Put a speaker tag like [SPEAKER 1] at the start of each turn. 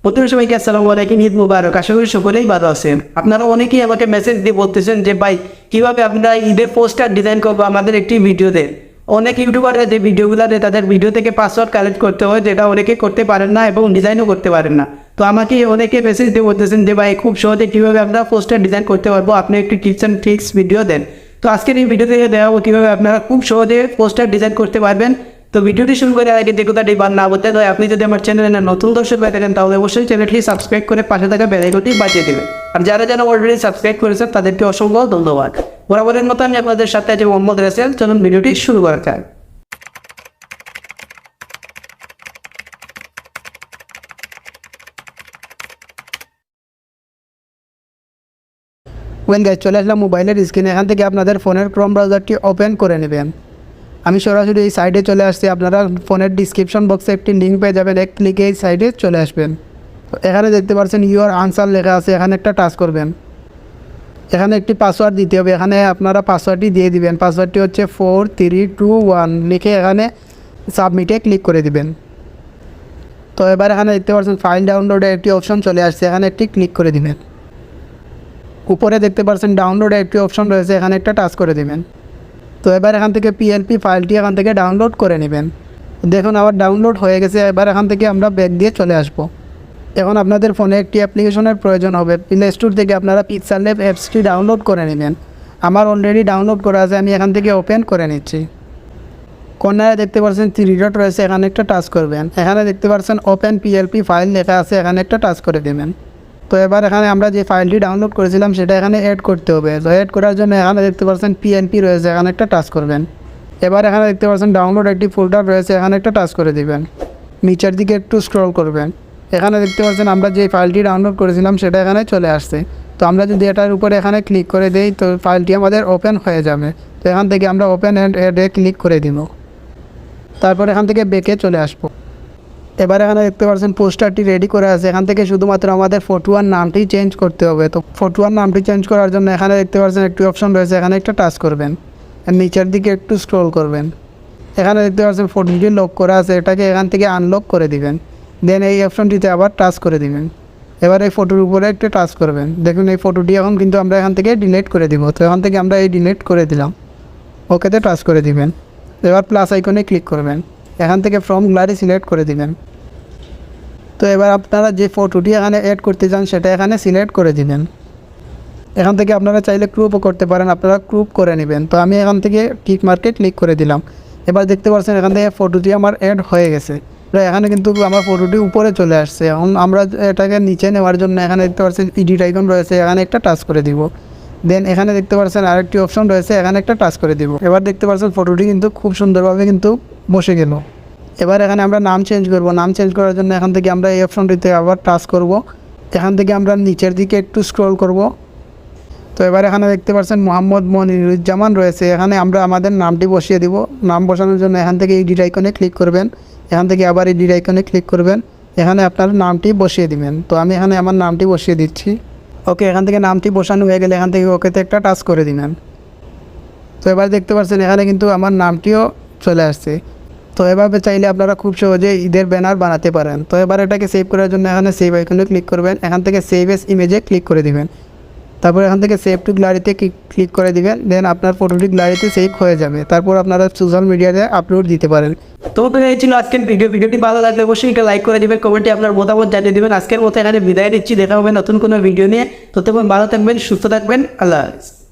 [SPEAKER 1] প্রথমে সবাইকে আসসালামু আলাইকুম, ঈদ মুবারক। আশা করি সকলেই ভালো আছেন। আপনারা অনেকেই আমাকে মেসেজ দিয়ে বলতেছেন যে ভাই কীভাবে আপনারা ঈদের পোস্টার ডিজাইন করবো আমাদের একটি ভিডিও দেন। অনেক ইউটিউবাররা যে ভিডিওগুলো দেয় তাদের ভিডিও থেকে পাসওয়ার্ড কালেক্ট করতে হয়, যেটা অনেকে করতে পারেন না এবং ডিজাইনও করতে পারেন না। তো আমাকে অনেকে মেসেজ দিয়ে বলতেছেন যে ভাই খুব সহজে কীভাবে আমরা পোস্টার ডিজাইন করতে পারবো, আপনি একটি টিপস অ্যান্ড ট্রিক্স ভিডিও দেন। তো আজকের এই ভিডিও থেকে দেখাবো কীভাবে আপনারা খুব সহজে পোস্টার ডিজাইন করতে পারবেন। তো ভিডিওটি শুরু করে আগে যে কথাটি বার না বলতে হয়, আপনি যদি আমার চ্যানেলে নতুন দর্শক হয়ে থাকেন তাহলে অবশ্যই চ্যানেলটি সাবস্ক্রাইব করে পাশে থাকা বেল আইকনটি বাজিয়ে দেবেন। আর যারা অলরেডি সাবস্ক্রাইব করেছেন তাদেরকে অসংখ্য ধন্যবাদ। বরাবরের মতো আমি আপনাদের সাথে আছি মোহাম্মদ রাসেল। চলুন ভিডিওটি শুরু করা যাক। গাইজ, চলে আসলাম মোবাইলের স্ক্রিনে। এখান থেকে আপনাদের ফোনের ক্রোম ব্রাউজারটি ওপেন করে নেবেন। আমি সরাসরি এই সাইডে চলে আসছি। আপনারা ফোনের ডিসক্রিপশন বক্সে একটি লিঙ্ক পেয়ে যাবেন, এক ক্লিকে এই সাইডে চলে আসবেন। এখানে দেখতে পাচ্ছেন ইউর আনসার লেখা আছে, এখানে একটা টাচ করবেন। এখানে একটি পাসওয়ার্ড দিতে হবে, এখানে আপনারা পাসওয়ার্ডটি দিয়ে দিবেন। পাসওয়ার্ডটি হচ্ছে 4321 লিখে এখানে সাবমিটে ক্লিক করে দিবেন। তো এবার এখানে দেখতে পাচ্ছেন ফাইল ডাউনলোডের একটি অপশন চলে আসছে, এখানে একটি ক্লিক করে দিবেন। উপরে দেখতে পাচ্ছেন ডাউনলোডের একটি অপশন রয়েছে, এখানে একটা টাচ করে দিবেন। তো এবার এখান থেকে পিএলপি ফাইলটি এখান থেকে ডাউনলোড করে নেবেন। দেখুন আবার ডাউনলোড হয়ে গেছে। এবার এখান থেকে আমরা ব্যাক দিয়ে চলে আসব। এখন আপনাদের ফোনে একটি অ্যাপ্লিকেশনের প্রয়োজন হবে। প্লে স্টোর থেকে আপনারা পিক্সেল ল্যাব অ্যাপসটি ডাউনলোড করে নেবেন। আমার অলরেডি ডাউনলোড করা আছে, আমি এখান থেকে ওপেন করে নিচ্ছি। কর্নারে দেখতে পাচ্ছেন 3 ডট রয়েছে, এখানে একটা টাচ করবেন। এখানে দেখতে পাচ্ছেন ওপেন পিএলপি ফাইল লেখা আছে, এখানে একটা টাচ করে দেবেন। তো এবার এখানে আমরা যে ফাইলটি ডাউনলোড করেছিলাম সেটা এখানে অ্যাড করতে হবে। তো অ্যাড করার জন্য এখানে দেখতে পাচ্ছেন পিএনপি রয়েছে, এখানে একটা টাচ করবেন। এবার এখানে দেখতে পাচ্ছেন ডাউনলোড একটি ফোল্ডার রয়েছে, এখানে একটা টাচ করে দিবেন। নিচের দিকে একটু স্ক্রল করবেন। এখানে দেখতে পাচ্ছেন আমরা যে ফাইলটি ডাউনলোড করেছিলাম সেটা এখানে চলে আসছে। তো আমরা যদি এটার উপরে এখানে ক্লিক করে দিই তো ফাইলটি আমাদের ওপেন হয়ে যাবে। তো এখান থেকে আমরা ওপেন অ্যাডে ক্লিক করে দিব। তারপর এখান থেকে বেকে চলে আসবো। এবার এখানে দেখতে পাচ্ছেন পোস্টারটি রেডি করে আছে। এখান থেকে শুধুমাত্র আমাদের ফটোয়ার নামটি চেঞ্জ করতে হবে। তো ফটোয়ার নামটি চেঞ্জ করার জন্য এখানে দেখতে পাচ্ছেন একটি অপশন রয়েছে, এখানে একটা টাচ করবেন। নিচের দিকে একটু স্ক্রল করবেন। এখানে দেখতে পাচ্ছেন ফটোটি লক করা আছে, এটাকে এখান থেকে আনলক করে দিবেন। দেন এই অপশনটিতে আবার টাচ করে দিবেন। এবার এই ফটোর উপরে একটু টাচ করবেন। দেখুন এই ফটোটি এখন কিন্তু আমরা এখান থেকে ডিলিট করে দিব। তো এখান থেকে আমরা এই ডিলিট করে দিলাম, ওকেতে টাচ করে দিবেন। এবার প্লাস আইকনে ক্লিক করবেন। এখান থেকে ফ্রম গ্যালারি সিলেক্ট করে দিবেন। তো এবার আপনারা যে ফটোটি এখানে অ্যাড করতে চান সেটা এখানে সিলেক্ট করে দিবেন। এখান থেকে আপনারা চাইলে ক্রুপও করতে পারেন, আপনারা ক্রুপ করে নেবেন। তো আমি এখান থেকে টিক মার্কে ক্লিক করে দিলাম। এবার দেখতে পাচ্ছেন এখান থেকে ফটোটি আমার অ্যাড হয়ে গেছে। তো এখানে কিন্তু আমার ফটোটি উপরে চলে আসছে। এখন আমরা এটাকে নিচে নেওয়ার জন্য এখানে দেখতে পাচ্ছেন এডিট আইকন রয়েছে, এখানে একটা টাচ করে দিব। দেন এখানে দেখতে পাচ্ছেন আরেকটি অপশন রয়েছে, এখানে একটা টাচ করে দিব। এবার দেখতে পাচ্ছেন ফটোটি কিন্তু খুব সুন্দরভাবে কিন্তু বসে গেল। এবার এখানে আমরা নাম চেঞ্জ করব। নাম চেঞ্জ করার জন্য এখান থেকে আমরা এই অপশনটিতে আবার টাচ করব। এখান থেকে আমরা নিচের দিকে একটু স্ক্রল করব। তো এবার এখানে দেখতে পাচ্ছেন মোহাম্মদ মনিরুজ্জামান রয়েছে, এখানে আমরা আমাদের নামটি বসিয়ে দিব। নাম বসানোর জন্য এখান থেকে এডিট আইকনে ক্লিক করবেন। এখান থেকে আবার এডিট আইকনে ক্লিক করবেন। এখানে আপনার নামটি বসিয়ে দিবেন। তো আমি এখানে আমার নামটি বসিয়ে দিচ্ছি। ওকে, এখান থেকে নামটি বসানো হয়ে গেলে এখান থেকে ওকেতে একটা টাচ করে দিবেন। তো এবার দেখতে পাচ্ছেন এখানে কিন্তু আমার নামটিও চলে আসছে। তো এভাবে চাইলে আপনারা খুব সহজে ঈদের ব্যানার বানাতে পারেন। তো এবার এটাকে সেভ করার জন্য এখানে সেভ আইকনে ক্লিক করবেন। এখান থেকে সেভ এস ইমেজে ক্লিক করে দিবেন। তারপর এখান থেকে সেভ টু গ্যালারিতে ক্লিক করে দিবেন। দেন আপনার ফটোটি গ্যালারিতে সেভ হয়ে যাবে। তারপর আপনারা সোশ্যাল মিডিয়াতে আপলোড দিতে পারেন। তো এই ছিল আজকের ভিডিওটি ভালো লাগলে অবশ্যই এটা লাইক করে দিবেন, কমেন্টে আপনার মতামত জানিয়ে দিবেন। আজকের মতো এখানে বিদায় নিচ্ছি, দেখা হবে নতুন কোনো ভিডিও নিয়ে। ততক্ষণ ভালো থাকবেন, সুস্থ থাকবেন। আল্লাহ হাফেজ।